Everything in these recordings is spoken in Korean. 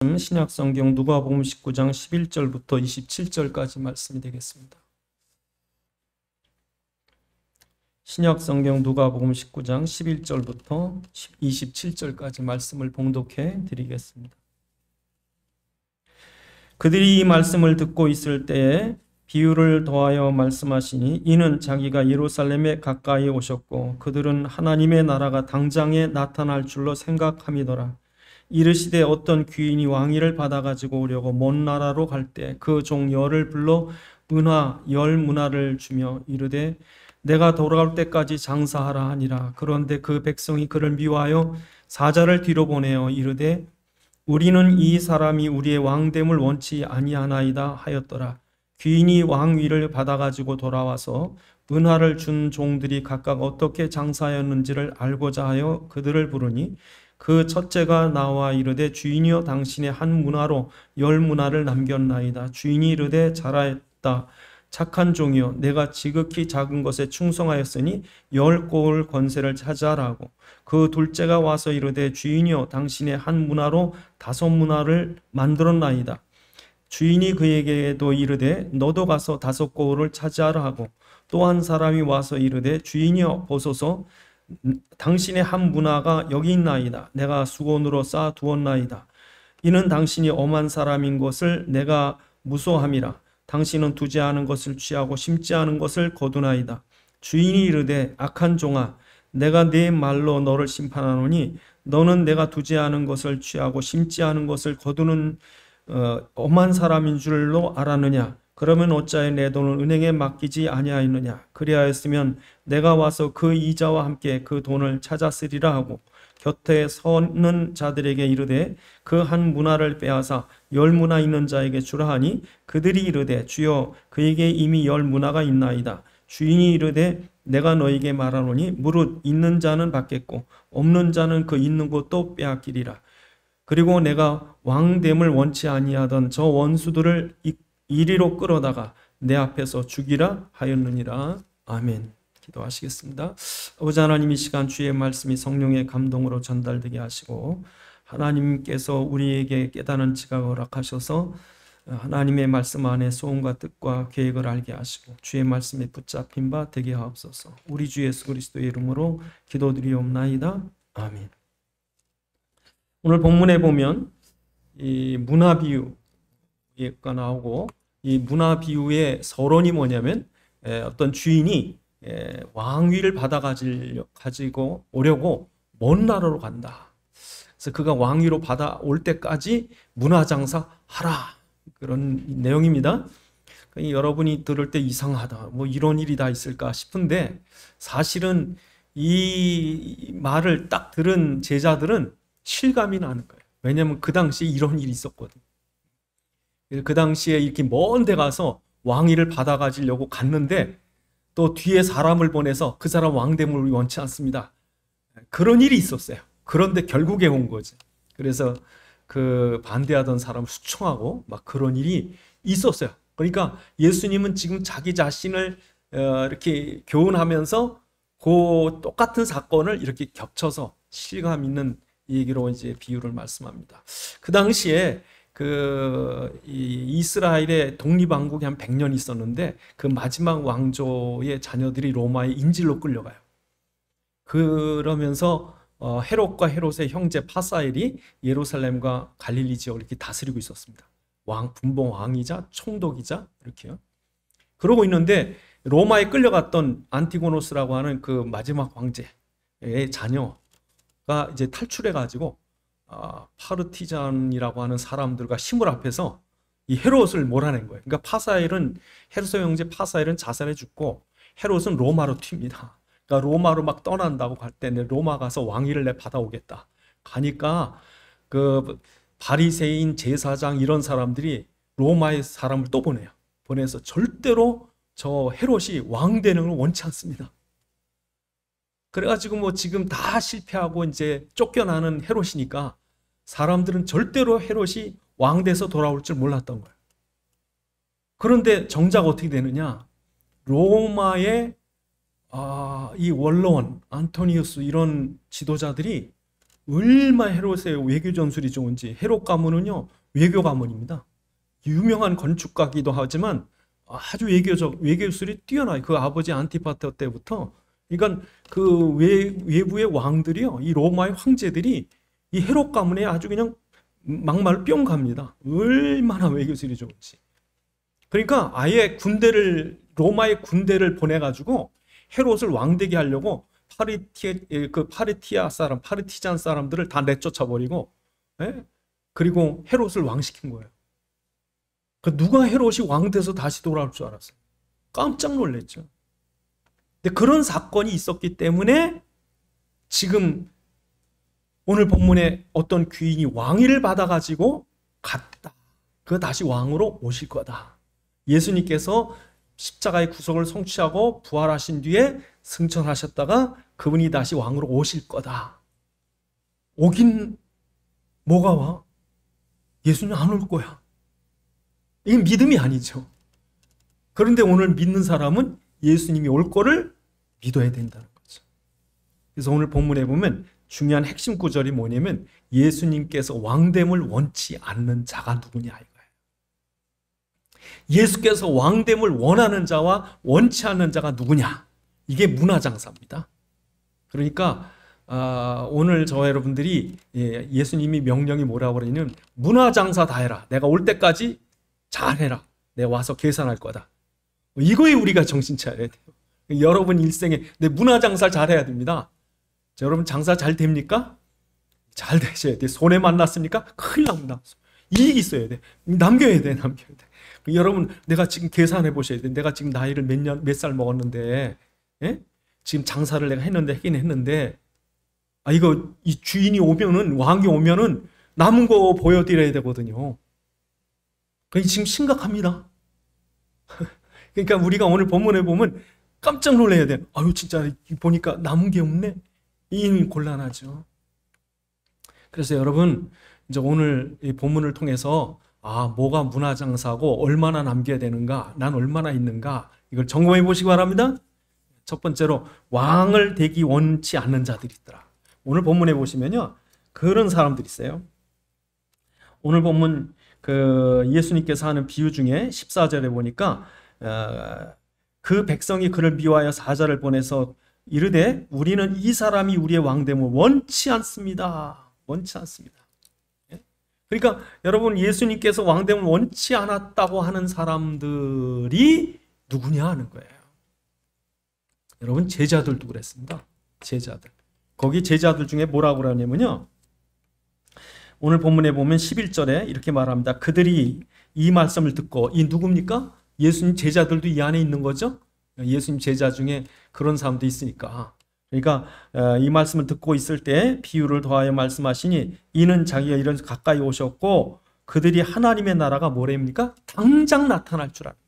말씀 신약성경 누가복음 19장 11절부터 27절까지 말씀이 되겠습니다. 신약성경 누가복음 19장 11절부터 27절까지 말씀을 봉독해 드리겠습니다. 그들이 이 말씀을 듣고 있을 때에 비유를 더하여 말씀하시니 이는 자기가 예루살렘에 가까이 오셨고 그들은 하나님의 나라가 당장에 나타날 줄로 생각함이더라. 이르시되 어떤 귀인이 왕위를 받아가지고 오려고 먼 나라로 갈 때 그 종 열을 불러 은화 10문화를 주며 이르되 내가 돌아올 때까지 장사하라 하니라. 그런데 그 백성이 그를 미워하여 사자를 뒤로 보내어 이르되 우리는 이 사람이 우리의 왕됨을 원치 아니하나이다 하였더라. 귀인이 왕위를 받아가지고 돌아와서 은화를 준 종들이 각각 어떻게 장사하였는지를 알고자 하여 그들을 부르니 그 첫째가 나와 이르되 주인이여 당신의 한 문화로 10문화를 남겼나이다. 주인이 이르되 잘하였다. 착한 종이여 내가 지극히 작은 것에 충성하였으니 10고을 권세를 차지하라고. 그 둘째가 와서 이르되 주인이여 당신의 한 문화로 5문화를 만들었나이다. 주인이 그에게도 이르되 너도 가서 5고을을 차지하라 하고 또 한 사람이 와서 이르되 주인이여 보소서 당신의 한 문화가 여기 있나이다. 내가 수건으로 쌓아 두었나이다. 이는 당신이 엄한 사람인 것을 내가 무소함이라. 당신은 두지 않은 것을 취하고 심지 않은 것을 거두나이다. 주인이 이르되 악한 종아 내가 네 말로 너를 심판하노니 너는 내가 두지 않은 것을 취하고 심지 않은 것을 거두는 엄한 사람인 줄로 알았느냐? 그러면 어찌하여 내 돈을 은행에 맡기지 아니하였느냐? 그리하였으면 내가 와서 그 이자와 함께 그 돈을 찾았으리라 하고 곁에 서는 자들에게 이르되 그 한 문화를 빼앗아 10문화 있는 자에게 주라 하니 그들이 이르되 주여 그에게 이미 10문화가 있나이다. 주인이 이르되 내가 너에게 말하노니 무릇 있는 자는 받겠고 없는 자는 그 있는 것도 빼앗기리라. 그리고 내가 왕됨을 원치 아니하던 저 원수들을 이리로 끌어다가 내 앞에서 죽이라 하였느니라. 아멘. 기도하시겠습니다. 아버지 하나님, 이 시간 주의 말씀이 성령의 감동으로 전달되게 하시고 하나님께서 우리에게 깨닫는 지각을 허락하셔서 하나님의 말씀 안에 소원과 뜻과 계획을 알게 하시고 주의 말씀에 붙잡힌 바 되게 하옵소서. 우리 주 예수 그리스도의 이름으로 기도드리옵나이다. 아멘. 오늘 본문에 보면 이 문화 비유가 나오고 이 문화 비유의 서론이 뭐냐면 어떤 주인이 왕위를 가지고 오려고 먼 나라로 간다. 그래서 그가 왕위로 받아올 때까지 문화장사 하라. 그런 내용입니다. 여러분이 들을 때 이상하다. 뭐 이런 일이 다 있을까 싶은데 사실은 이 말을 딱 들은 제자들은 실감이 나는 거예요. 왜냐하면 그 당시에 이런 일이 있었거든. 그 당시에 이렇게 먼 데 가서 왕위를 받아가지려고 갔는데 또 뒤에 사람을 보내서 그 사람 왕됨을 원치 않습니다. 그런 일이 있었어요. 그런데 결국에 온 거지. 그래서 그 반대하던 사람을 수청하고 막 그런 일이 있었어요. 그러니까 예수님은 지금 자기 자신을 이렇게 교훈하면서 그 똑같은 사건을 이렇게 겹쳐서 실감 있는 얘기로 이제 비유를 말씀합니다. 그 당시에 이스라엘의 독립왕국이 한 100년 있었는데 그 마지막 왕조의 자녀들이 로마의 인질로 끌려가요. 그러면서 헤롯과 헤롯의 형제 파사엘이 예루살렘과 갈릴리 지역을 이렇게 다스리고 있었습니다. 분봉 왕이자 총독이자 이렇게요. 그러고 있는데 로마에 끌려갔던 안티고노스라고 하는 그 마지막 황제의 자녀가 이제 탈출해가지고 파르티잔이라고 하는 사람들과 힘을 합해서 이 헤롯을 몰아낸 거예요. 그러니까 헤롯의 형제 파사엘은 자살해 죽고 헤롯은 로마로 튑니다. 그러니까 로마로 막 떠난다고 갈 때 로마 가서 왕위를 내 받아오겠다. 가니까 그 바리새인 제사장 이런 사람들이 로마의 사람을 또 보내서 절대로 저 헤롯이 왕 되는 걸 원치 않습니다. 그래가지고 뭐 지금 다 실패하고 이제 쫓겨나는 헤롯이니까 사람들은 절대로 헤롯이 왕 돼서 돌아올 줄 몰랐던 거예요. 그런데 정작 어떻게 되느냐? 로마의 이 원로원 안토니우스 이런 지도자들이 얼마나 헤롯의 외교 전술이 좋은지. 헤롯 가문은요, 외교 가문입니다. 유명한 건축가기도 하지만 아주 외교술이 뛰어나요. 그 아버지 안티파터 때부터. 그러니까 그 외부의 왕들이요, 이 로마의 황제들이 이 헤롯 가문에 아주 그냥 막말 뿅 갑니다. 얼마나 외교술이 좋은지. 그러니까 아예 로마의 군대를 보내가지고 헤롯을 왕되게 하려고 파르티잔 사람들을 다 내쫓아버리고, 예? 그리고 헤롯을 왕시킨 거예요. 누가 헤롯이 왕 돼서 다시 돌아올 줄 알았어요. 깜짝 놀랐죠. 근데 그런 사건이 있었기 때문에 지금 오늘 본문에 어떤 귀인이 왕위를 받아가지고 갔다. 그 다시 왕으로 오실 거다. 예수님께서 십자가의 구속을 성취하고 부활하신 뒤에 승천하셨다가 그분이 다시 왕으로 오실 거다. 오긴 뭐가 와? 예수님 안 올 거야. 이게 믿음이 아니죠. 그런데 오늘 믿는 사람은 예수님이 올 거를 믿어야 된다는 거죠. 그래서 오늘 본문에 보면 중요한 핵심 구절이 뭐냐면 예수님께서 왕됨을 원치 않는 자가 누구냐 이거예요. 예수께서 왕됨을 원하는 자와 원치 않는 자가 누구냐. 이게 문화장사입니다. 그러니까 오늘 저와 여러분들이 예수님이 명령이 뭐라고 그러냐면 문화장사 다 해라. 내가 올 때까지 잘해라. 내가 와서 계산할 거다. 이거에 우리가 정신 차려야 돼요. 여러분 일생에 내 문화장사 잘해야 됩니다. 여러분 장사 잘 됩니까? 잘 되셔야 돼. 손해 만났습니까? 큰일 납니다. 이익이 있어야 돼. 남겨야 돼. 여러분 내가 지금 계산해 보셔야 돼. 내가 지금 나이를 몇 살 먹었는데, 예? 지금 장사를 내가 하긴 했는데, 이거 이 주인이 오면은 왕이 오면은 남은 거 보여드려야 되거든요. 그게 지금 심각합니다. 그러니까 우리가 오늘 본문에 보면 깜짝 놀라야 돼. 진짜 보니까 남은 게 없네. 이 곤란하죠. 그래서 여러분 이제 오늘 이 본문을 통해서 뭐가 문화장사고 얼마나 남겨야 되는가, 난 얼마나 있는가 이걸 점검해 보시기 바랍니다. 첫 번째로 왕을 되기 원치 않는 자들이 있더라. 오늘 본문에 보시면요 그런 사람들이 있어요. 오늘 본문 예수님께서 하는 비유 중에 14절에 보니까 그 백성이 그를 미워하여 사자를 보내서 이르되 우리는 이 사람이 우리의 왕됨을 원치 않습니다. 원치 않습니다. 그러니까 여러분 예수님께서 왕됨을 원치 않았다고 하는 사람들이 누구냐 하는 거예요. 여러분 제자들도 그랬습니다. 제자들. 거기 제자들 중에 뭐라고 그러냐면요. 오늘 본문에 보면 11절에 이렇게 말합니다. 그들이 이 말씀을 듣고 이 누굽니까? 예수님 제자들도 이 안에 있는 거죠. 예수님 제자 중에 그런 사람도 있으니까. 그러니까 이 말씀을 듣고 있을 때 비유를 더하여 말씀하시니 이는 자기가 이런 가까이 오셨고 그들이 하나님의 나라가 뭐랍니까? 당장 나타날 줄 압니다.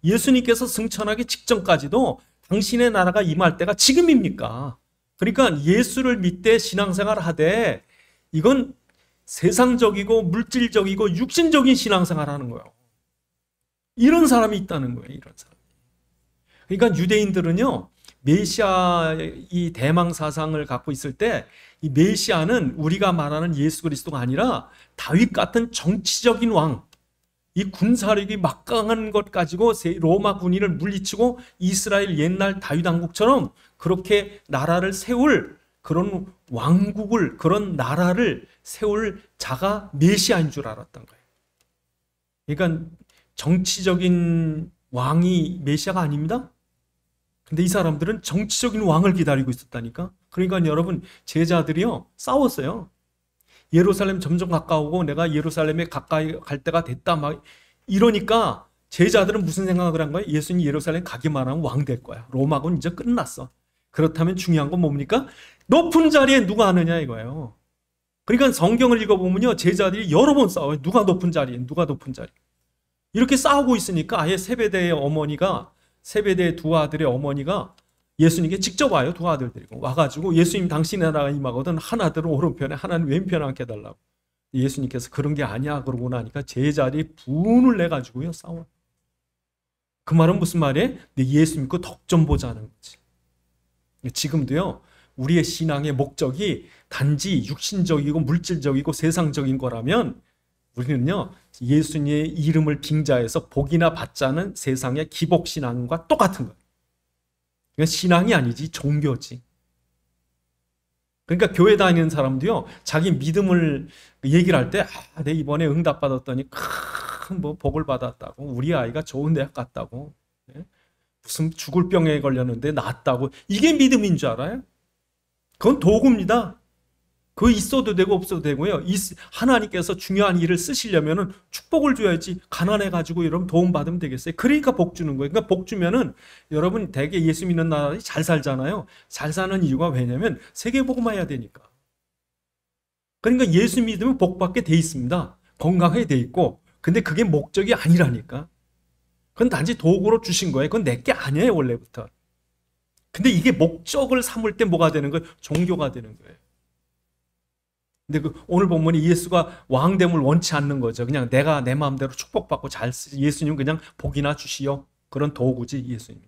예수님께서 승천하기 직전까지도 당신의 나라가 임할 때가 지금입니까? 그러니까 예수를 믿되 신앙생활을 하되 이건 세상적이고 물질적이고 육신적인 신앙생활을 하는 거예요. 이런 사람이 있다는 거예요. 이런 사람. 그러니까 유대인들은요. 메시아 이 대망 사상을 갖고 있을 때 이 메시아는 우리가 말하는 예수 그리스도가 아니라 다윗 같은 정치적인 왕, 이 군사력이 막강한 것 가지고 로마 군인을 물리치고 이스라엘 옛날 다윗 왕국처럼 그렇게 나라를 세울 그런 왕국을 그런 나라를 세울 자가 메시아인 줄 알았던 거예요. 그러니까 정치적인 왕이 메시아가 아닙니다. 근데 이 사람들은 정치적인 왕을 기다리고 있었다니까. 그러니까 여러분 제자들이요 싸웠어요. 예루살렘 점점 가까우고 내가 예루살렘에 가까이 갈 때가 됐다 막 이러니까 제자들은 무슨 생각을 한 거예요? 예수님 예루살렘 가기만 하면 왕 될 거야. 로마군 이제 끝났어. 그렇다면 중요한 건 뭡니까? 높은 자리에 누가 하느냐 이거예요. 그러니까 성경을 읽어보면요 제자들이 여러 번 싸워요. 누가 높은 자리에 누가 높은 자리. 이렇게 싸우고 있으니까 아예 세베대의 두 아들의 어머니가 예수님께 직접 와요. 두 아들 데리고 와가지고 예수님 당신의 나라가 임하거든 하나들은 오른편에 하나는 왼편에 앉게 해달라고. 예수님께서 그런 게 아니야 그러고 나니까 제자들이 분을 내가지고요 싸워. 그 말은 무슨 말이에요? 예수 믿고 덕 좀 보자는 거지. 지금도요 우리의 신앙의 목적이 단지 육신적이고 물질적이고 세상적인 거라면 우리는요, 예수님의 이름을 빙자해서 복이나 받자는 세상의 기복신앙과 똑같은 거예요. 그러니까 신앙이 아니지 종교지. 그러니까 교회 다니는 사람도요, 자기 믿음을 얘기를 할 때, 내 이번에 응답받았더니 큰 뭐 복을 받았다고, 우리 아이가 좋은 대학 갔다고, 무슨 죽을 병에 걸렸는데 낫다고, 이게 믿음인 줄 알아요? 그건 도구입니다. 그거 있어도 되고 없어도 되고요. 하나님께서 중요한 일을 쓰시려면은 축복을 줘야지. 가난해가지고 여러분 도움 받으면 되겠어요. 그러니까 복 주는 거예요. 그러니까 복 주면은 여러분 되게 예수 믿는 나라에 잘 살잖아요. 잘 사는 이유가 왜냐면 세계복음화 해야 되니까. 그러니까 예수 믿으면 복 받게 돼 있습니다. 건강하게 돼 있고. 근데 그게 목적이 아니라니까. 그건 단지 도구로 주신 거예요. 그건 내 게 아니에요, 원래부터. 근데 이게 목적을 삼을 때 뭐가 되는 거예요? 종교가 되는 거예요. 근데 오늘 본문이 예수가 왕됨을 원치 않는 거죠. 그냥 내가 내 마음대로 축복받고 잘 쓰지. 예수님 그냥 복이나 주시오. 그런 도구지, 예수님은.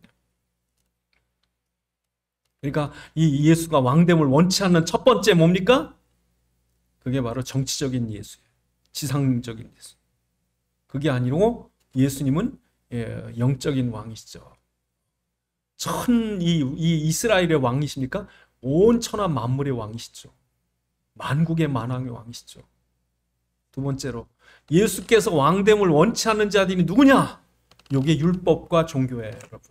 그러니까 이 예수가 왕됨을 원치 않는 첫 번째 뭡니까? 그게 바로 정치적인 예수예요. 지상적인 예수. 그게 아니고 예수님은 영적인 왕이시죠. 이 이스라엘의 왕이십니까? 온 천하 만물의 왕이시죠. 만국의 만왕의 왕이시죠. 두 번째로 예수께서 왕됨을 원치 않는 자들이 누구냐? 이게 율법과 종교예요, 여러분.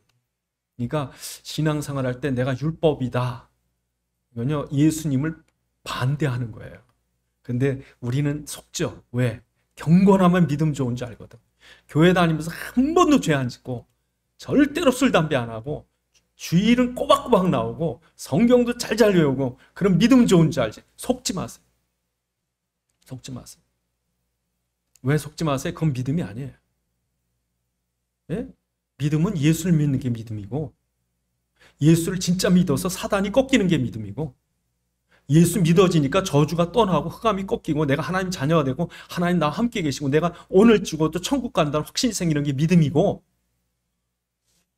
그러니까 신앙생활 할 때 내가 율법이다. 이건요, 예수님을 반대하는 거예요. 근데 우리는 속죠. 왜? 경건하면 믿음 좋은 줄 알거든. 교회 다니면서 한 번도 죄 안 짓고 절대로 술, 담배 안 하고 주일은 꼬박꼬박 나오고 성경도 잘 외우고 그럼 믿음 좋은 줄 알지. 속지 마세요. 속지 마세요. 왜 속지 마세요? 그건 믿음이 아니에요. 예? 믿음은 예수를 믿는 게 믿음이고 예수를 진짜 믿어서 사단이 꺾이는 게 믿음이고 예수 믿어지니까 저주가 떠나고 흑암이 꺾이고 내가 하나님 자녀가 되고 하나님 나와 함께 계시고 내가 오늘 죽어도 천국 간다는 확신이 생기는 게 믿음이고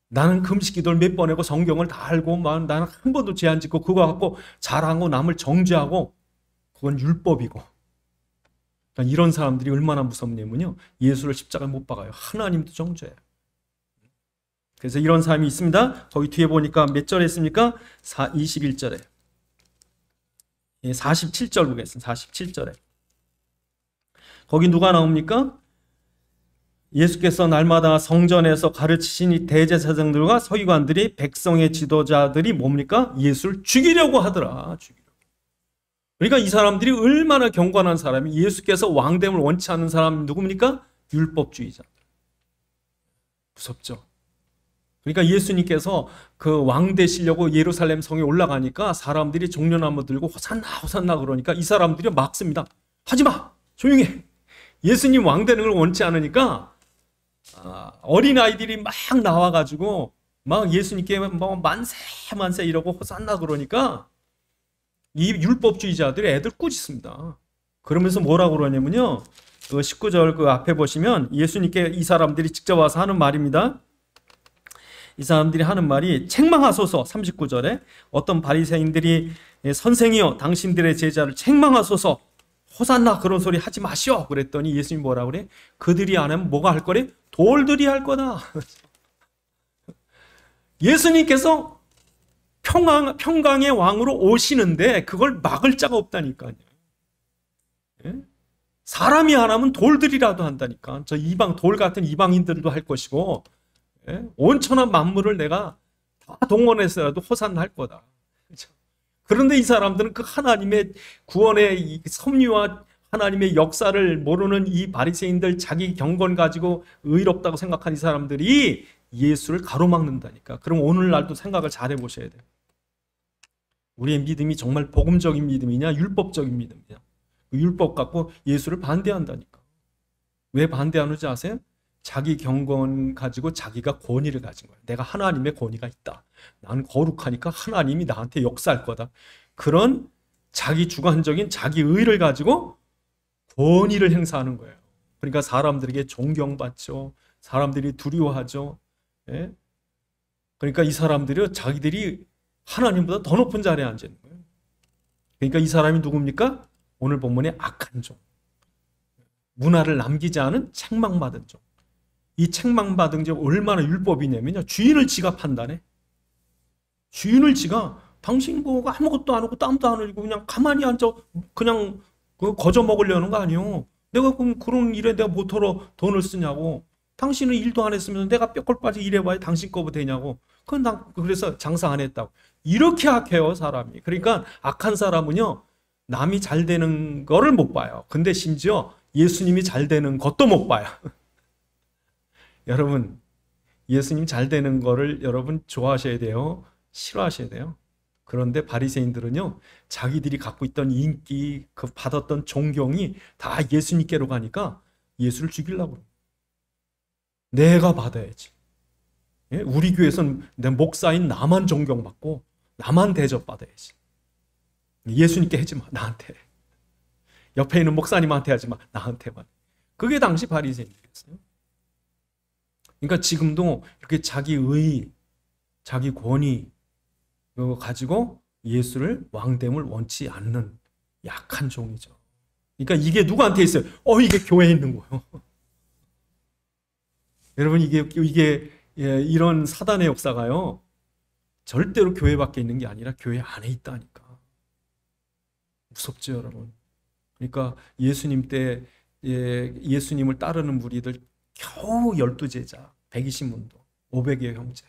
나는 금식 기도를 몇 번 하고 성경을 다 알고 나는 한 번도 죄 안 짓고 그거 갖고 자랑하고 남을 정죄하고 그건 율법이고 그러니까 이런 사람들이 얼마나 무섭냐면요 예수를 십자가에 못 박아요. 하나님도 정죄해요. 그래서 이런 사람이 있습니다. 거기 뒤에 보니까 몇 절에 있습니까? 21절에 47절 보겠습니다. 47절에 거기 누가 나옵니까? 예수께서 날마다 성전에서 가르치시니 대제사장들과 서기관들이 백성의 지도자들이 뭡니까? 예수를 죽이려고 하더라. 그러니까 이 사람들이 얼마나 경건한 사람이 예수께서 왕됨을 원치 않는 사람 누굽니까? 율법주의자. 무섭죠. 그러니까 예수님께서 그 왕 되시려고 예루살렘 성에 올라가니까 사람들이 종려나무 들고 호산나 호산나 그러니까 이 사람들이 막습니다. 하지마! 조용히 해! 예수님 왕 되는 걸 원치 않으니까 어린아이들이 막 나와가지고 막 예수님께 뭐 만세 이러고 호산나 그러니까 이 율법주의자들이 애들 꾸짖습니다. 그러면서 뭐라고 그러냐면요. 그 19절 그 앞에 보시면 예수님께 이 사람들이 직접 와서 하는 말입니다. 이 사람들이 하는 말이 책망하소서 39절에 어떤 바리새인들이 선생이여 당신들의 제자를 책망하소서 호산나 그런 소리 하지 마시오 그랬더니 예수님이 뭐라 그래? 그들이 안 하면 뭐가 할 거래? 돌들이 할 거다. 예수님께서 평강의 왕으로 오시는데 그걸 막을 자가 없다니까요. 예? 사람이 안 하면 돌들이라도 한다니까. 저 이방 돌 같은 이방인들도 할 것이고 예? 온천한 만물을 내가 다 동원해서라도 호산나 할 거다. 그렇죠? 그런데 이 사람들은 그 하나님의 구원의 섭리와 하나님의 역사를 모르는 이 바리새인들 자기 경건 가지고 의롭다고 생각한 이 사람들이 예수를 가로막는다니까. 그럼 오늘날도 생각을 잘 해보셔야 돼요. 우리의 믿음이 정말 복음적인 믿음이냐 율법적인 믿음이냐. 그 율법 갖고 예수를 반대한다니까. 왜 반대하는지 아세요? 자기 경건 가지고 자기가 권위를 가진 거예요. 내가 하나님의 권위가 있다. 나는 거룩하니까 하나님이 나한테 역사할 거다. 그런 자기 주관적인 자기 의를 가지고 권위를 행사하는 거예요. 그러니까 사람들에게 존경받죠. 사람들이 두려워하죠. 예? 그러니까 이 사람들이 자기들이 하나님보다 더 높은 자리에 앉아 있는 거예요. 그러니까 이 사람이 누굽니까? 오늘 본문의 악한 종. 문화를 남기지 않은 책망받은 종. 이 책망받은 게 얼마나 율법이냐면요. 주인을 지가 판단해. 주인을 지가 당신 뭐 아무것도 안 하고 땀도 안 흘리고 그냥 가만히 앉아 그냥 거저 먹으려는 거 아니요. 내가 그런 일에 내가 뭐하러 돈을 쓰냐고. 당신은 일도 안 했으면서 내가 뼈골 빠지게 일해봐야 당신 거보다 되냐고. 그건 난 그래서 장사 안 했다고. 이렇게 악해요, 사람이. 그러니까 악한 사람은요, 남이 잘 되는 거를 못 봐요. 근데 심지어 예수님이 잘 되는 것도 못 봐요. 여러분, 예수님 잘 되는 거를 여러분 좋아하셔야 돼요. 싫어하셔야 돼요. 그런데 바리새인들은요, 자기들이 갖고 있던 인기, 그 받았던 존경이 다 예수님께로 가니까 예수를 죽이려고 그래요. 내가 받아야지. 예? 우리 교회에서는 내 목사인 나만 존경받고 나만 대접받아야지. 예수님께 하지 마, 나한테. 옆에 있는 목사님한테 하지 마, 나한테만. 그게 당시 바리새인들이었어요. 그러니까 지금도 이렇게 자기 의, 자기 권위 가지고 예수를 왕됨을 원치 않는 약한 종이죠. 그러니까 이게 누구한테 있어요? 이게 교회에 있는 거예요. 여러분 이게 이런 사단의 역사가요. 절대로 교회 밖에 있는 게 아니라 교회 안에 있다니까. 무섭죠, 여러분. 그러니까 예수님 때 예수님을 따르는 무리들 겨우 12제자, 120문도, 500여 형제.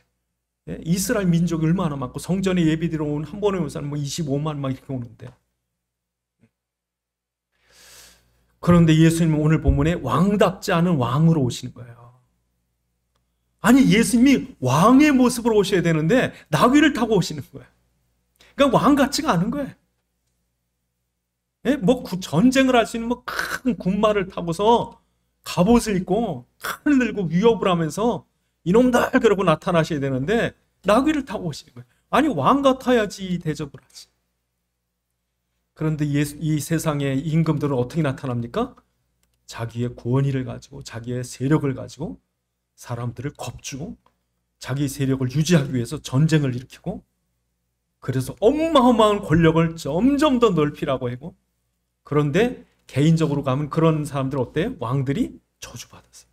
이스라엘 민족이 얼마나 많고 성전에 예배드리러 온 한 번에 온 사람 25만 막 이렇게 오는데. 그런데 예수님은 오늘 본문에 왕답지 않은 왕으로 오시는 거예요. 아니 예수님이 왕의 모습으로 오셔야 되는데 나귀를 타고 오시는 거예요. 그러니까 왕 같지가 않은 거예요. 뭐 전쟁을 할 수 있는 뭐 큰 군마를 타고서 갑옷을 입고 칼을 들고 위협을 하면서 이놈들 그러고 나타나셔야 되는데 나귀를 타고 오시는 거예요. 아니 왕 같아야지 대접을 하지. 그런데 이 세상의 임금들은 어떻게 나타납니까? 자기의 권위를 가지고 자기의 세력을 가지고 사람들을 겁주고 자기 세력을 유지하기 위해서 전쟁을 일으키고 그래서 어마어마한 권력을 점점 더 넓히라고 하고 그런데 개인적으로 가면 그런 사람들 어때요? 왕들이 저주받았어요.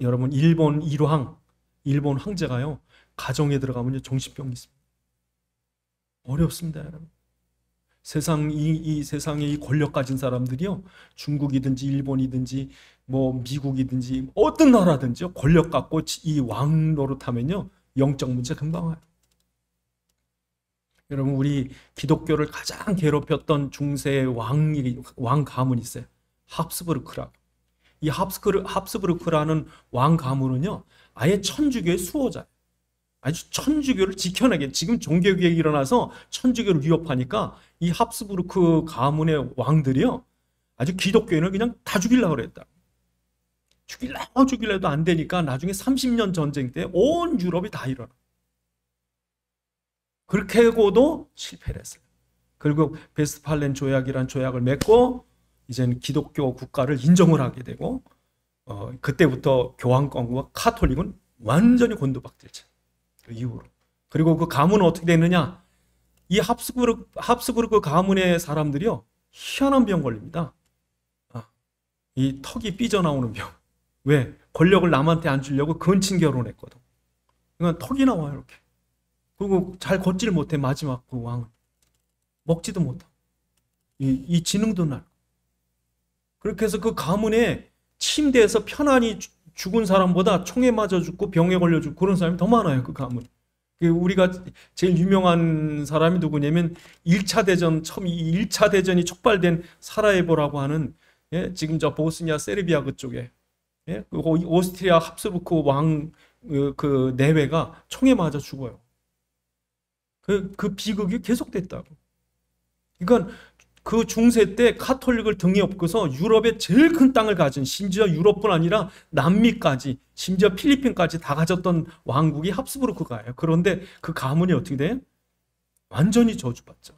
여러분 일본 일왕, 일본 황제가요 가정에 들어가면 정신병이 있습니다. 어렵습니다, 여러분. 이 세상에 이 권력 가진 사람들이요 중국이든지 일본이든지 뭐 미국이든지 어떤 나라든지요 권력 갖고 이 왕 노릇하면요 영적 문제 금방 와요. 여러분 우리 기독교를 가장 괴롭혔던 중세의 왕 가문이 있어요. 합스부르크라고. 이 합스부르크라는 왕 가문은요 아예 천주교의 수호자예요. 아주 천주교를 지켜내게 지금 종교개혁이 일어나서 천주교를 위협하니까 이 합스부르크 가문의 왕들이요 아주 기독교인을 그냥 다 죽이려고 그랬다. 죽이려도 안 되니까 나중에 30년 전쟁 때 온 유럽이 다 일어나. 그렇게 하고도 실패를 했어요. 결국 베스트팔렌 조약이란 조약을 맺고 이제는 기독교 국가를 인정을 하게 되고 그때부터 교황권과 카톨릭은 완전히 곤두박질쳐. 그 이후로. 그리고 그 가문은 어떻게 됐느냐? 이 합스부르크 가문의 사람들이요 희한한 병 걸립니다. 이 턱이 삐져나오는 병. 왜? 권력을 남한테 안 주려고 근친 결혼했거든. 그러니까 턱이 나와요 이렇게. 그리고 잘 걷지를 못해. 마지막 그 왕은 먹지도 못하고 이 지능도 날. 그렇게 해서 그 가문에 침대에서 편안히 죽은 사람보다 총에 맞아 죽고 병에 걸려 죽고 그런 사람이 더 많아요. 그 가문. 우리가 제일 유명한 사람이 누구냐면 1차 대전이 촉발된 사라예보라고 하는 지금 저 보스니아 세르비아 그쪽에 그 오스트리아 합스부르크 왕 그 내외가 총에 맞아 죽어요. 그 비극이 계속됐다고. 그러니까 그 중세 때 카톨릭을 등에 업고서 유럽의 제일 큰 땅을 가진 심지어 유럽뿐 아니라 남미까지 심지어 필리핀까지 다 가졌던 왕국이 합스부르크가예요. 그런데 그 가문이 어떻게 돼요? 완전히 저주받죠.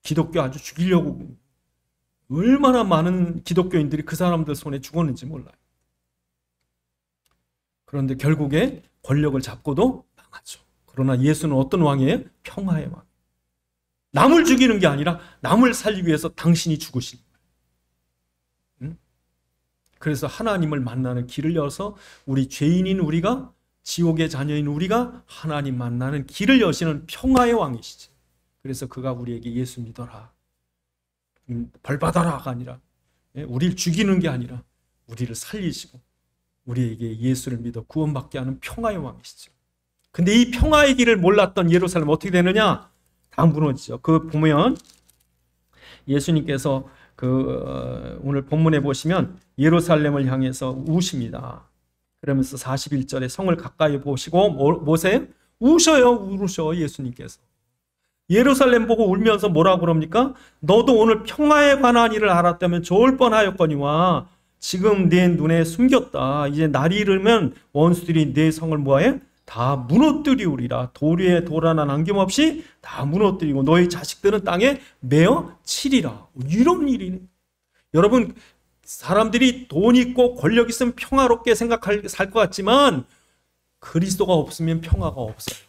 기독교 아주 죽이려고 얼마나 많은 기독교인들이 그 사람들 손에 죽었는지 몰라요. 그런데 결국에 권력을 잡고도 망하죠. 그러나 예수는 어떤 왕이에요? 평화의 왕. 남을 죽이는 게 아니라 남을 살리기 위해서 당신이 죽으신 거예요. 응? 그래서 하나님을 만나는 길을 여서 우리 죄인인 우리가, 지옥의 자녀인 우리가 하나님 만나는 길을 여시는 평화의 왕이시지. 그래서 그가 우리에게 예수 믿어라, 벌 받아라가 아니라, 우리를 죽이는 게 아니라 우리를 살리시고 우리에게 예수를 믿어 구원받게 하는 평화의 왕이시죠. 근데 이 평화의 길을 몰랐던 예루살렘 어떻게 되느냐? 다 무너지죠. 그 보면 예수님께서 오늘 본문에 보시면 예루살렘을 향해서 우십니다. 그러면서 41절에 성을 가까이 보시고 뭐세요? 우셔요. 울으셔. 예수님께서 예루살렘 보고 울면서 뭐라고 그럽니까? 너도 오늘 평화에 관한 일을 알았다면 좋을 뻔하였거니와 지금 내 눈에 숨겼다. 이제 날이 이르면 원수들이 내 성을 뭐해? 다 무너뜨리우리라. 돌 위에 돌 하나 남김없이 다 무너뜨리고 너희 자식들은 땅에 메어 치리라. 이런 일이네. 여러분, 사람들이 돈 있고 권력 있으면 평화롭게 살 것 같지만 그리스도가 없으면 평화가 없어요.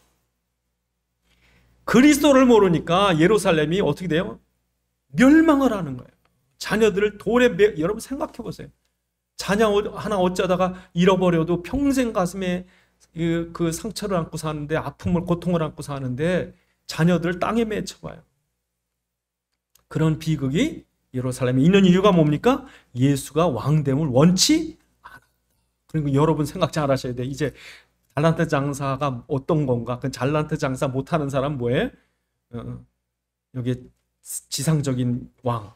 그리스도를 모르니까 예루살렘이 어떻게 돼요? 멸망을 하는 거예요. 자녀들을 여러분 생각해 보세요. 자녀 하나 어쩌다가 잃어버려도 평생 가슴에 그 상처를 안고 사는데, 아픔을, 고통을 안고 사는데 자녀들 땅에 맺혀봐요. 그런 비극이 예루살렘에 있는 이유가 뭡니까? 예수가 왕됨을 원치 않았다. 그리고 여러분 생각 잘 하셔야 돼요. 이제 달란트 장사가 어떤 건가? 그 달란트 장사 못하는 사람 뭐예요? 여기 지상적인 왕,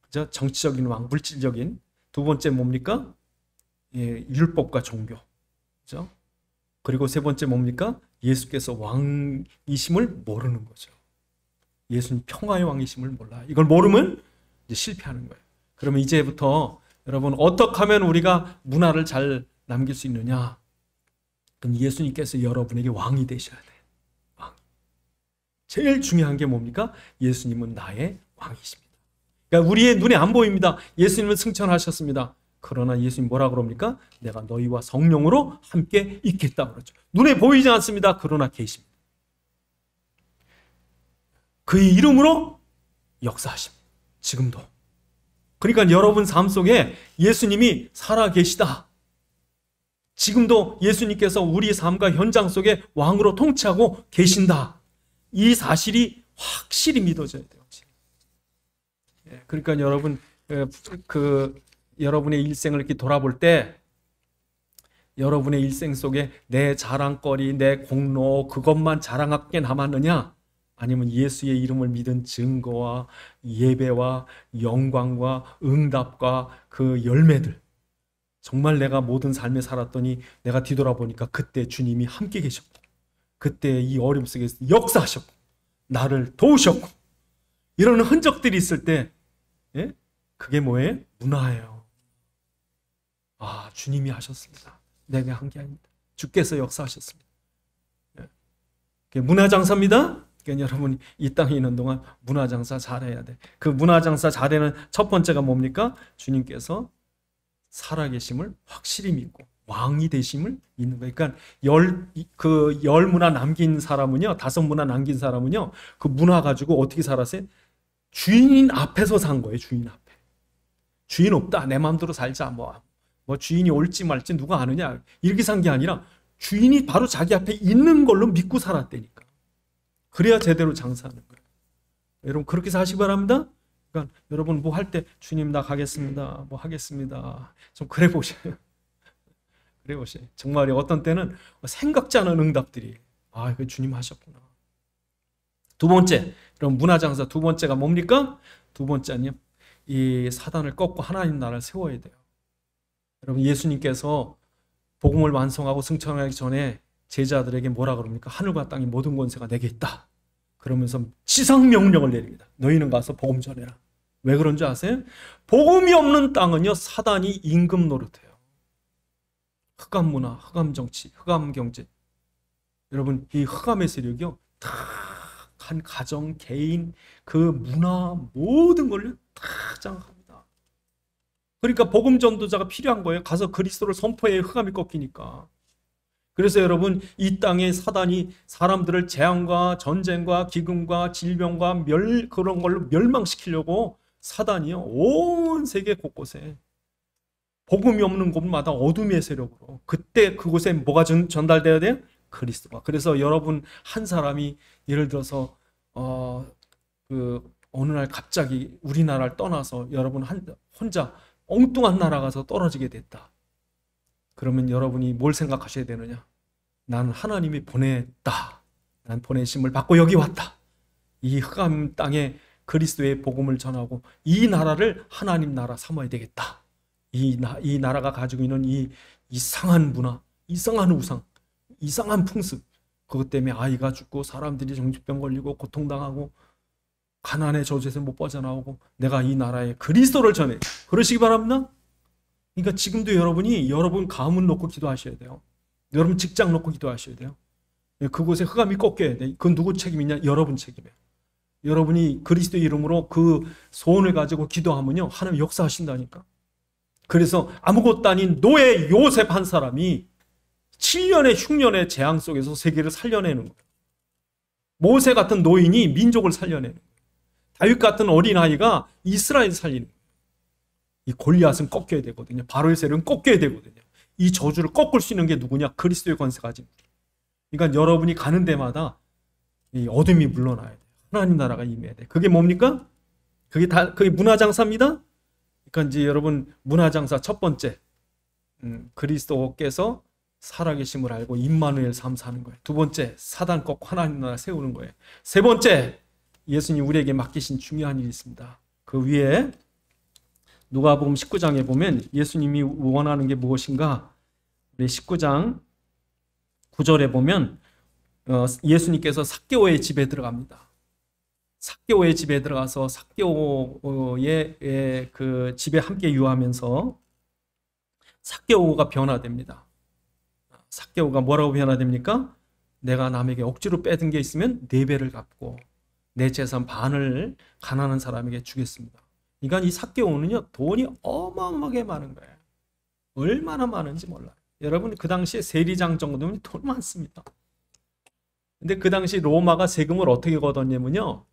그죠? 정치적인 왕, 물질적인. 두 번째 뭡니까? 율법과 종교, 그죠? 그리고 세 번째 뭡니까? 예수께서 왕이심을 모르는 거죠. 예수님 평화의 왕이심을 몰라. 이걸 모르면 이제 실패하는 거예요. 그러면 이제부터 여러분 어떻게 하면 우리가 문화를 잘 남길 수 있느냐? 그럼 예수님께서 여러분에게 왕이 되셔야 돼요. 왕. 제일 중요한 게 뭡니까? 예수님은 나의 왕이십니다. 그러니까 우리의 눈에 안 보입니다. 예수님은 승천하셨습니다. 그러나 예수님 뭐라 그럽니까? 내가 너희와 성령으로 함께 있겠다 그러죠. 눈에 보이지 않습니다. 그러나 계십니다. 그의 이름으로 역사하십니다. 지금도. 그러니까 여러분 삶 속에 예수님이 살아계시다. 지금도 예수님께서 우리 삶과 현장 속에 왕으로 통치하고 계신다. 이 사실이 확실히 믿어져야 돼요. 그러니까 여러분 여러분의 일생을 이렇게 돌아볼 때 여러분의 일생 속에 내 자랑거리, 내 공로 그것만 자랑하게 남았느냐? 아니면 예수의 이름을 믿은 증거와 예배와 영광과 응답과 그 열매들, 정말 내가 모든 삶에 살았더니 내가 뒤돌아보니까 그때 주님이 함께 계셨고 그때 이 어려움 속에서 역사하셨고 나를 도우셨고 이런 흔적들이 있을 때 그게 뭐예요? 문화예요. 아, 주님이 하셨습니다. 내가 한 게 아닙니다. 주께서 역사하셨습니다. 그게 문화장사입니다. 그러니까 여러분이 이 땅에 있는 동안 문화장사 잘해야 돼. 그 문화장사 잘하는 첫 번째가 뭡니까? 주님께서 살아계심을 확실히 믿고 왕이 되심을 믿는 거예요. 그러니까 열 문화 남긴 사람은요, 5 문화 남긴 사람은요, 그 문화 가지고 어떻게 살았어요? 주인 앞에서 산 거예요. 주인 앞에. 주인 없다. 내 마음대로 살자. 뭐 주인이 올지 말지 누가 아느냐. 이렇게 산 게 아니라 주인이 바로 자기 앞에 있는 걸로 믿고 살았다니까. 그래야 제대로 장사하는 거예요. 여러분 그렇게 사시기 바랍니다. 그러니까 여러분 뭐 할 때 주님 나 가겠습니다. 뭐 하겠습니다. 좀 그래 보셔요. 그래 보세요. 정말 어떤 때는 생각지 않은 응답들이 그 주님 하셨구나. 두 번째, 그럼 문화장사 두 번째가 뭡니까? 두 번째는요, 이 사단을 꺾고 하나님 나라를 세워야 돼요. 여러분 예수님께서 복음을 완성하고 승천하기 전에 제자들에게 뭐라 그럽니까? 하늘과 땅의 모든 권세가 내게 있다. 그러면서 지상 명령을 내립니다. 너희는 가서 복음 전해라. 왜 그런 줄 아세요? 복음이 없는 땅은요, 사단이 임금 노릇해요. 흑암 문화, 흑암 정치, 흑암 경제. 여러분 이 흑암의 세력이요, 다 한 가정, 개인, 그 문화 모든 걸 다 장악합니다. 그러니까 복음 전도자가 필요한 거예요. 가서 그리스도를 선포해 흑암이 꺾이니까. 그래서 여러분, 이 땅에 사단이 사람들을 재앙과 전쟁과 기근과 질병과 그런 걸로 멸망시키려고 사단이요, 온 세계 곳곳에 복음이 없는 곳마다 어둠의 세력으로, 그때 그곳에 뭐가 전달돼야 돼요? 그리스도가. 그래서 여러분 한 사람이 예를 들어서 어느 날 갑자기 우리나라를 떠나서 여러분 혼자 엉뚱한 나라 가서 떨어지게 됐다. 그러면 여러분이 뭘 생각하셔야 되느냐? 나는 하나님이 보냈다. 난 보내심을 받고 여기 왔다. 이 흑암 땅에 그리스도의 복음을 전하고 이 나라를 하나님 나라 삼아야 되겠다. 이 나라가 가지고 있는 이 이상한 문화, 이상한 우상, 이상한 풍습, 그것 때문에 아이가 죽고 사람들이 정신병 걸리고 고통당하고 가난의 저주에서 못 빠져나오고, 내가 이 나라에 그리스도를 전해. 그러시기 바랍니다. 그러니까 지금도 여러분 가문 놓고 기도하셔야 돼요. 여러분 직장 놓고 기도하셔야 돼요. 그곳에 흑암이 꺾여야 돼. 그건 누구 책임이냐? 여러분 책임이에요. 여러분이 그리스도 이름으로 그 소원을 가지고 기도하면요, 하나님 역사하신다니까. 그래서 아무것도 아닌 노예 요셉 한 사람이 7년의 흉년의 재앙 속에서 세계를 살려내는 거예요. 모세 같은 노인이 민족을 살려내는 거예요. 다윗 같은 어린아이가 이스라엘 살리는 거예요. 이 골리앗은 꺾여야 되거든요. 바로의 세력은 꺾여야 되거든요. 이 저주를 꺾을 수 있는 게 누구냐? 그리스도의 권세가 가진 거예요. 그러니까 여러분이 가는 데마다 이 어둠이 물러나야 돼요. 하나님 나라가 임해야 돼. 그게 뭡니까? 그게 문화장사입니다. 그러니까 이제 여러분, 문화장사 첫 번째, 그리스도께서 살아계심을 알고 임마누엘 삶 사는 거예요. 두 번째, 사단 꺾고 하나님 나라 세우는 거예요. 세 번째, 예수님 우리에게 맡기신 중요한 일이 있습니다. 그 위에 누가복음 19장에 보면 예수님이 원하는 게 무엇인가? 우리 19장 9절에 보면 예수님께서 삭개오의 집에 들어갑니다. 삭개오의 집에 들어가서 삭개오의 그 집에 함께 유하면서 삭개오가 변화됩니다. 삭개오가 뭐라고 변화됩니까? 내가 남에게 억지로 빼든 게 있으면 4배를 갚고 내 재산 반을 가난한 사람에게 주겠습니다. 그러니까 이 삭개오는요, 돈이 어마어마하게 많은 거예요. 얼마나 많은지 몰라요. 여러분, 그 당시에 세리장 정도면 돈 많습니다. 근데 그 당시 로마가 세금을 어떻게 걷었냐면요,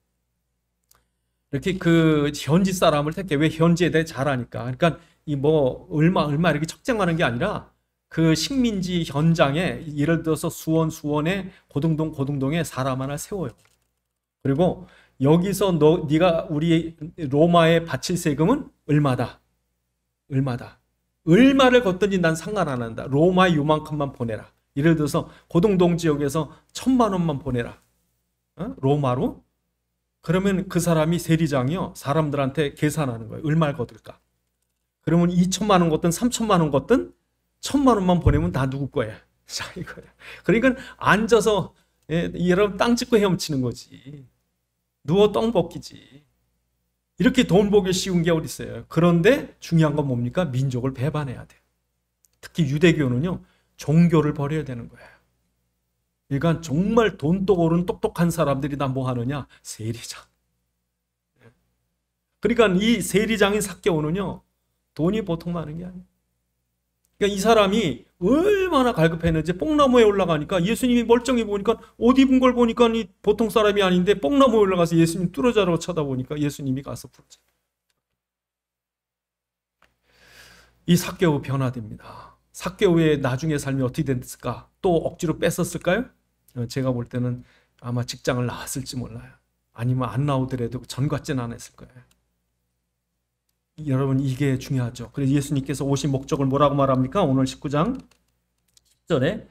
이렇게 그 현지 사람을 택해. 왜? 현지에 대해 잘 아니까. 그러니까 이 얼마 이렇게 책정하는 게 아니라 그 식민지 현장에 예를 들어서 수원에 고등동에 사람 하나 세워요. 그리고 여기서 네가 우리 로마에 바칠 세금은 얼마다. 얼마를 걷든지 난 상관 안 한다. 로마에 요만큼만 보내라. 예를 들어서 고등동 지역에서 1,000만 원만 보내라. 로마로. 그러면 그 사람이 세리장이요, 사람들한테 계산하는 거예요. 얼마를 거둘까? 그러면 2,000만 원 걷든 3,000만 원 걷든 1,000만 원만 보내면 다 누구 거야? 자, 이거야. 그러니까 앉아서 여러분 땅 짚고 헤엄치는 거지. 누워 떡 먹기지. 이렇게 돈 보기 쉬운 게 어디 있어요? 그런데 중요한 건 뭡니까? 민족을 배반해야 돼요. 특히 유대교는요, 종교를 버려야 되는 거예요. 그러니까 정말 돈독 오른 똑똑한 사람들이 다 뭐 하느냐? 세리장. 그러니까 이 세리장인 삭개오는요, 돈이 보통 많은 게 아니에요. 그러니까 이 사람이 얼마나 갈급했는지 뽕나무에 올라가니까 예수님이 멀쩡히 보니까 옷 입은 걸 보니까 이 보통 사람이 아닌데 뽕나무에 올라가서 예수님 뚫어져라고 쳐다보니까 예수님이 가서 부르죠. 이 삭개오 변화됩니다. 삭개오의 나중의 삶이 어떻게 됐을까? 또 억지로 뺐었을까요? 제가 볼 때는 아마 직장을 나왔을지 몰라요. 아니면 안 나오더라도 전과제는 안 했을 거예요. 여러분, 이게 중요하죠. 그래서 예수님께서 오신 목적을 뭐라고 말합니까? 오늘 19장 10절에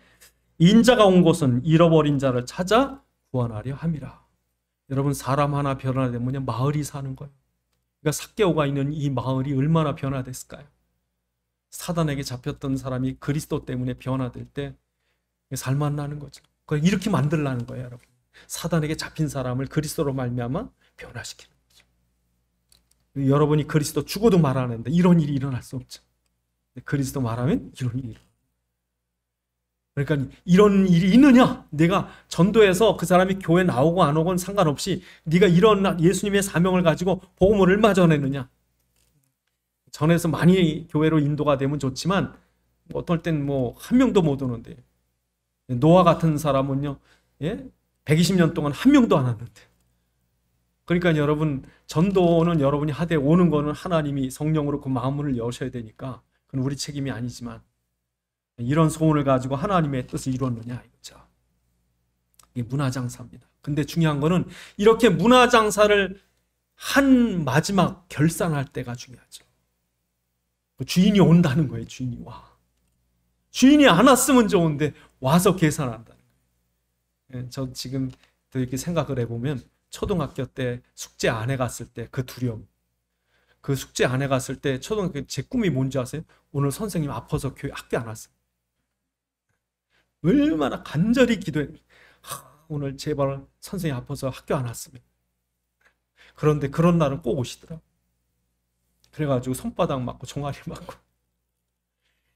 인자가 온 곳은 잃어버린 자를 찾아 구원하려 함이라. 여러분, 사람 하나 변화되면 마을이 사는 거예요. 그러니까 삭개오가 있는 이 마을이 얼마나 변화됐을까요? 사단에게 잡혔던 사람이 그리스도 때문에 변화될 때 살만 나는 거죠. 이렇게 만들라는 거예요, 여러분. 사단에게 잡힌 사람을 그리스도로 말미암아 변화시키는 거죠. 여러분이 그리스도 죽어도 말하는데 이런 일이 일어날 수 없죠. 그리스도 말하면 이런 일이 일어나요. 그러니까 이런 일이 있느냐? 내가 전도해서 그 사람이 교회 나오고 안 오고는 상관없이 네가 이런 예수님의 사명을 가지고 복음을 얼마 전했느냐? 전해서 많이 교회로 인도가 되면 좋지만 어떨 땐 한 명도 못 오는데 노아 같은 사람은요, 예? 120년 동안 한 명도 안 왔는데. 그러니까 여러분, 전도는 여러분이 하되 오는 거는 하나님이 성령으로 그 마음문을 여셔야 되니까 그건 우리 책임이 아니지만 이런 소원을 가지고 하나님의 뜻을 이뤘느냐 이거죠. 이게 문화장사입니다. 근데 중요한 거는 이렇게 문화장사를 한 마지막 결산할 때가 중요하죠. 주인이 온다는 거예요. 주인이 와. 주인이 안 왔으면 좋은데 와서 계산한다는 거예요. 저 지금 또 이렇게 생각을 해보면 초등학교 때 숙제 안 해갔을 때 그 두려움. 그 숙제 안 해갔을 때 초등학교 제 꿈이 뭔지 아세요? 오늘 선생님 아파서 학교 안 왔어요. 얼마나 간절히 기도해. 오늘 제발 선생님 아파서 학교 안 왔으면. 그런데 그런 날은 꼭 오시더라고요. 그래가지고 손바닥 맞고 종아리 맞고.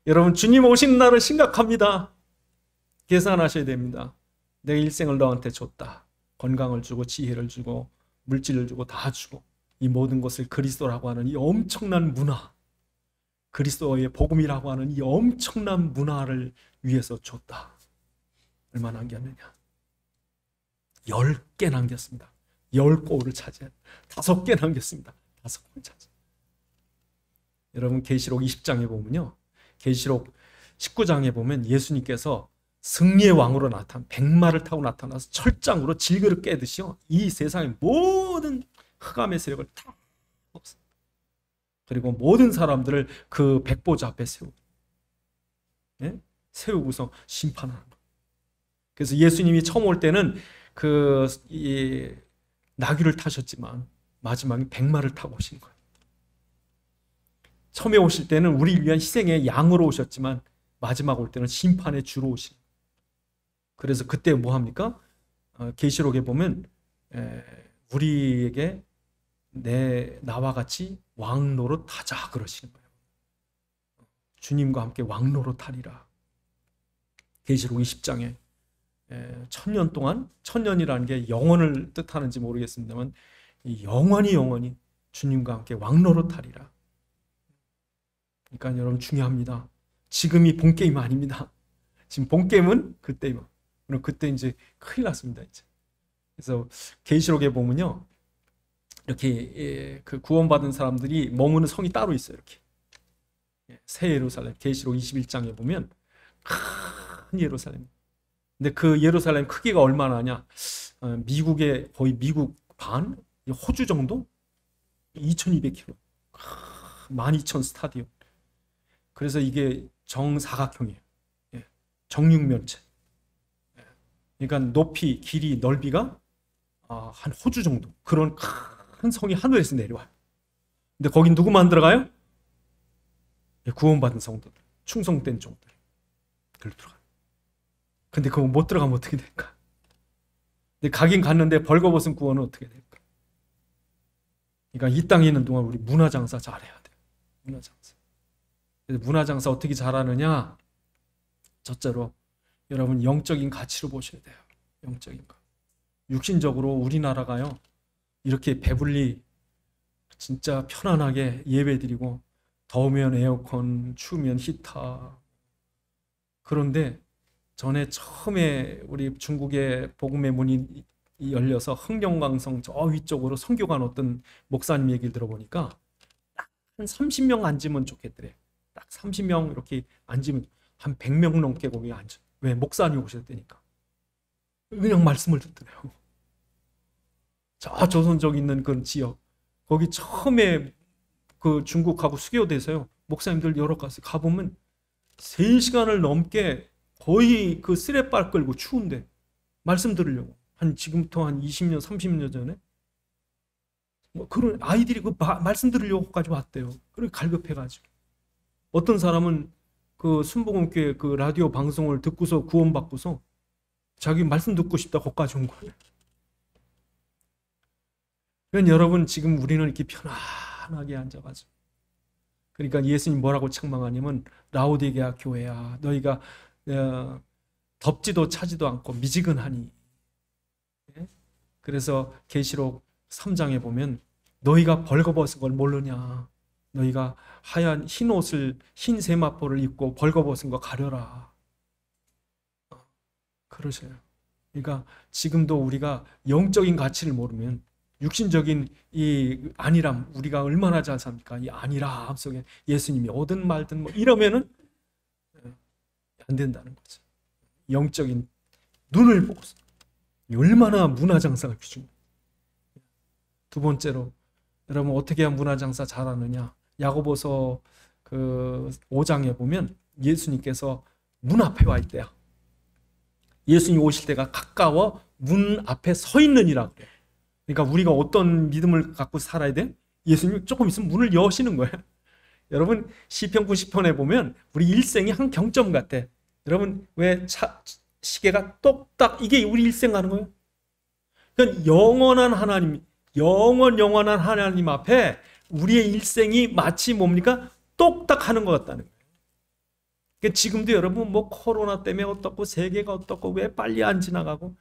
여러분, 주님 오신 날은 심각합니다. 계산하셔야 됩니다. 내 일생을 너한테 줬다. 건강을 주고 지혜를 주고 물질을 주고 다 주고 이 모든 것을 그리스도라고 하는 이 엄청난 문화, 그리스도의 복음이라고 하는 이 엄청난 문화를 위해서 줬다. 얼마 남겼느냐? 10개 남겼습니다. 10골을 차지한 5개 남겼습니다. 5골 차지. 여러분, 계시록 20장에 보면요, 계시록 19장에 보면 예수님께서 승리의 왕으로 나타난 백마를 타고 나타나서 철장으로 질그릇 깨듯이요, 이 세상의 모든 흑암의 세력을 다 없습니다. 그리고 모든 사람들을 그 백보자 앞에 세우고, 예? 세우고서 심판하는 거예요. 그래서 예수님이 처음 올 때는 이 나귀를 타셨지만 마지막에 백마를 타고 오신 거예요. 처음에 오실 때는 우리를 위한 희생의 양으로 오셨지만 마지막 올 때는 심판의 주로 오신 거예요. 그래서 그때 뭐 합니까? 계시록에 보면 우리에게 나와 같이 왕노릇 하자 그러시는 거예요. 주님과 함께 왕노릇 하리라. 계시록 20장에 1000년 동안, 1000년이라는 게 영원을 뜻하는지 모르겠습니다만 영원히 주님과 함께 왕노릇 하리라. 그러니까 여러분, 중요합니다. 지금이 본게임 아닙니다. 지금 본게임은 그때입니다. 그때 이제 큰일 났습니다. 이제. 그래서 계시록에 보면요, 이렇게 그 구원받은 사람들이 머무는 성이 따로 있어요. 이렇게 새 예루살렘, 계시록 21장에 보면 큰 예루살렘. 근데 그 예루살렘 크기가 얼마나 하냐? 미국의 거의 미국 반, 호주 정도? 2200km, 12,000 스타디움. 그래서 이게 정사각형이에요. 정육면체. 그러니까 높이, 길이, 넓이가 한 호주 정도. 그런 큰 성이 하늘에서 내려와요. 근데 거긴 누구만 들어가요? 구원받은 성도들, 충성된 종들. 그걸 들어가요. 근데 그거 못 들어가면 어떻게 될까? 근데 가긴 갔는데 벌거벗은 구원은 어떻게 될까? 그러니까 이 땅에 있는 동안 우리 문화장사 잘해야 돼요. 문화장사. 그래서 문화장사 어떻게 잘하느냐? 첫째로 여러분, 영적인 가치로 보셔야 돼요. 영적인 거. 육신적으로 우리나라가요, 이렇게 배불리 진짜 편안하게 예배드리고, 더우면 에어컨, 추우면 히터. 그런데 전에 처음에 우리 중국의 복음의 문이 열려서 흥룡강성 저 위쪽으로 선교간 어떤 목사님 얘기를 들어보니까 딱 한 30명 앉으면 좋겠더래. 딱 30명 이렇게 앉으면 한 100명 넘게 거기 앉아. 왜? 목사님 오셨다니까. 그냥 말씀을 듣더래요. 저 조선족 있는 그 지역, 거기 처음에 그 중국하고 수교돼서요, 목사님들 여러 가지 가보면 3시간을 넘게 거의 그 쓰레빨 끌고 추운데 말씀 들으려고, 한 지금부터 한 20년 30년 전에 뭐 그런 아이들이 그 말씀 들으려고까지 왔대요. 그렇게 갈급해가지고. 어떤 사람은 그 순복음교회 그 라디오 방송을 듣고서 구원받고서 자기 말씀 듣고 싶다 거기까지 온 거예요. 그러니까 여러분, 지금 우리는 이렇게 편안하게 앉아가지고, 그러니까 예수님 뭐라고 책망하냐면, 라오디게아 교회야, 너희가 덥지도 차지도 않고 미지근하니. 그래서 계시록 3장에 보면 너희가 벌거벗은 걸 모르냐? 너희가 하얀 흰 옷을, 흰 세마포를 입고 벌거벗은 거 가려라. 그러셔요. 그러니까 지금도 우리가 영적인 가치를 모르면 육신적인 이 안일함, 우리가 얼마나 잘 삽니까? 이 안일함 속에 예수님이 오든 말든 뭐 이러면은 안 된다는 거죠. 영적인 눈을 보고서 얼마나 문화장사가 귀중해요. 두 번째로 여러분 어떻게 해야 문화장사 잘하느냐? 야고보서 그 5장에 보면 예수님께서 문 앞에 와 있대요. 예수님 오실 때가 가까워 문 앞에 서 있느니라 그래요. 그러니까 우리가 어떤 믿음을 갖고 살아야 돼? 예수님이 조금 있으면 문을 여시는 거예요. 여러분 시편 90편에 보면 우리 일생이 한 경점 같아. 여러분 왜 시계가 똑딱 이게 우리 일생 가는 거예요? 그러니까 영원한 하나님 앞에 우리의 일생이 마치 뭡니까? 똑딱 하는 것 같다는 거예요. 그러니까 지금도 여러분 뭐 코로나 때문에 어떻고 세계가 어떻고 왜 빨리 안 지나가고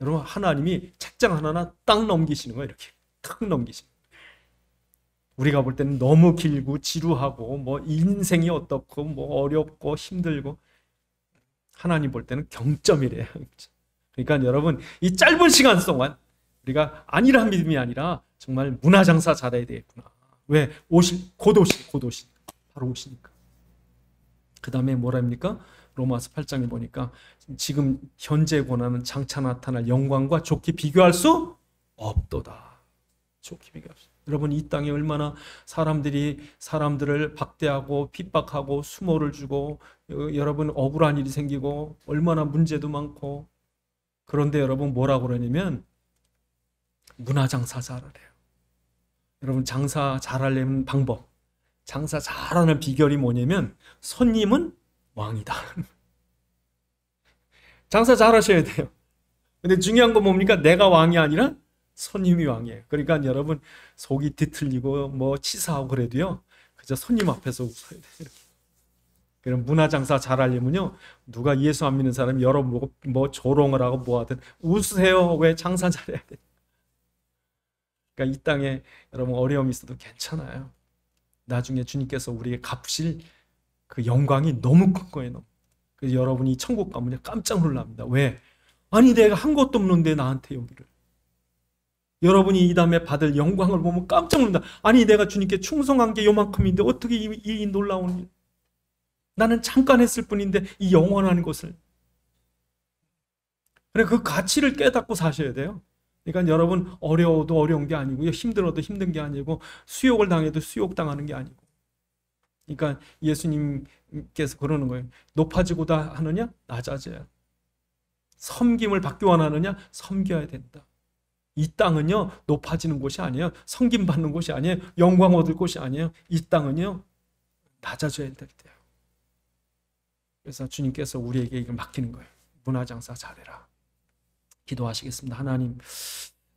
여러분 하나님이 책장 하나나 딱 넘기시는 거예요. 이렇게 탁 넘기시는 거예요. 우리가 볼 때는 너무 길고 지루하고 뭐 인생이 어떻고 뭐 어렵고 힘들고 하나님 볼 때는 경점이래요. 그러니까 여러분 이 짧은 시간 동안 우리가 안일한 믿음이 아니라 정말 문화장사 잘해야 되겠구나. 왜? 곧 바로 오시니까. 그 다음에 뭐랍니까? 로마서 8장에 보니까 지금 현재 권하는 장차 나타날 영광과 좋게 비교할 수 없도다. 좋게 비교할 수. 여러분 이 땅에 얼마나 사람들을 박대하고 핍박하고 수모를 주고 여러분 억울한 일이 생기고 얼마나 문제도 많고 그런데 여러분 뭐라고 그러냐면 문화장사 잘하래요. 여러분 장사 잘하려면 방법 장사 잘하는 비결이 뭐냐면 손님은 왕이다. 장사 잘하셔야 돼요. 근데 중요한 건 뭡니까? 내가 왕이 아니라 손님이 왕이에요. 그러니까 여러분 속이 뒤틀리고 뭐 치사하고 그래도요 그저 손님 앞에서 웃어야 돼요. 그럼 문화장사 잘하려면요 누가 예수 안 믿는 사람이 여러분 뭐 조롱을 하고 뭐 하든 웃으세요. 왜 장사 잘해야 돼? 그러니까 이 땅에 여러분 어려움이 있어도 괜찮아요. 나중에 주님께서 우리에게 갚으실 그 영광이 너무 큰 거예요. 그래서 여러분이 천국 가면 깜짝 놀랍니다. 왜? 아니 내가 한 것도 없는데 나한테 여기를. 여러분이 이 다음에 받을 영광을 보면 깜짝 놀랍니다. 아니 내가 주님께 충성한 게 요만큼인데 어떻게 이 놀라운 일. 나는 잠깐 했을 뿐인데 이 영원한 것을. 그래 그 가치를 깨닫고 사셔야 돼요. 그러니까 여러분 어려워도 어려운 게 아니고요. 힘들어도 힘든 게 아니고 수욕을 당해도 수욕당하는 게 아니고. 그러니까 예수님께서 그러는 거예요. 높아지고자 하느냐? 낮아져야. 섬김을 받기 원하느냐? 섬겨야 된다. 이 땅은요 높아지는 곳이 아니에요. 섬김 받는 곳이 아니에요. 영광 얻을 곳이 아니에요. 이 땅은요 낮아져야 될 때예요. 그래서 주님께서 우리에게 이걸 맡기는 거예요. 문화장사 잘해라. 기도하시겠습니다. 하나님,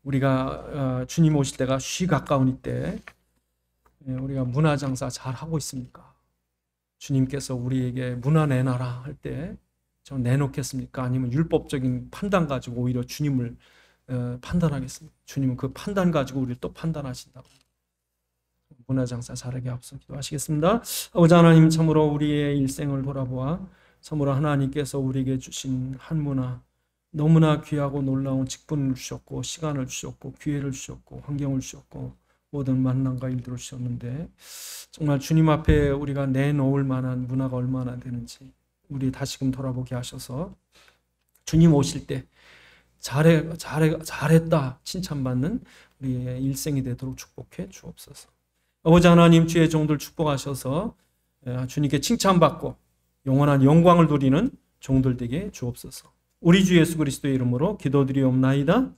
우리가 주님 오실 때가 쉬 가까운 이때 우리가 문화장사 잘 하고 있습니까? 주님께서 우리에게 문화 내놔라 할 때 저 내놓겠습니까? 아니면 율법적인 판단 가지고 오히려 주님을 판단하겠습니까? 주님은 그 판단 가지고 우리를 또 판단하신다고. 문화장사 잘하게 앞서 기도하시겠습니다. 아버지 하나님, 참으로 우리의 일생을 돌아보아 참으로 하나님께서 우리에게 주신 한 문화 너무나 귀하고 놀라운 직분을 주셨고 시간을 주셨고 기회를 주셨고 환경을 주셨고 모든 만남과 일들을 주셨는데 정말 주님 앞에 우리가 내놓을 만한 문화가 얼마나 되는지 우리 다시금 돌아보게 하셔서 주님 오실 때 잘했다 칭찬받는 우리의 일생이 되도록 축복해 주옵소서. 아버지 하나님, 주의 종들 축복하셔서 주님께 칭찬받고 영원한 영광을 누리는 종들 되게 주옵소서. 우리 주 예수 그리스도의 이름으로 기도드리옵나이다.